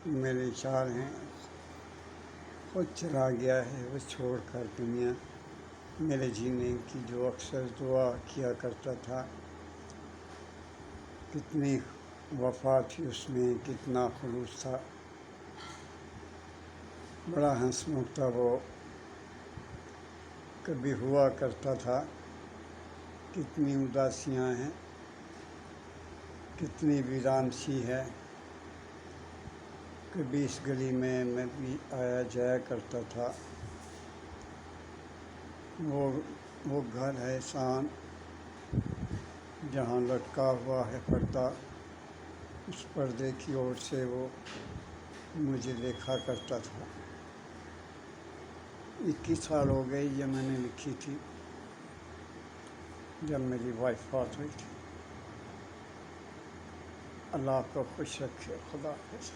میرے چار ہیں، خود چلا گیا ہے وہ چھوڑ کر دنیا، میرے جینے کی جو اکثر دعا کیا کرتا تھا۔ کتنی وفا تھی اس میں، کتنا خلوص تھا، بڑا ہنسمکھ تھا وہ، کبھی ہوا کرتا تھا۔ کتنی اداسیاں ہیں، کتنی ویران سی ہے، کبھی اس گلی میں بھی آیا جایا کرتا تھا۔ وہ گھر ہے احسان جہاں لٹکا ہوا ہے پردہ، اس پردے کی اور سے وہ مجھے دیکھا کرتا تھا۔ 21 سال ہو گئے یہ میں نے لکھی تھی جب میری وائف فوت ہوئی تھی۔ اللہ آپ کو خوش رکھے، خدا حافظ۔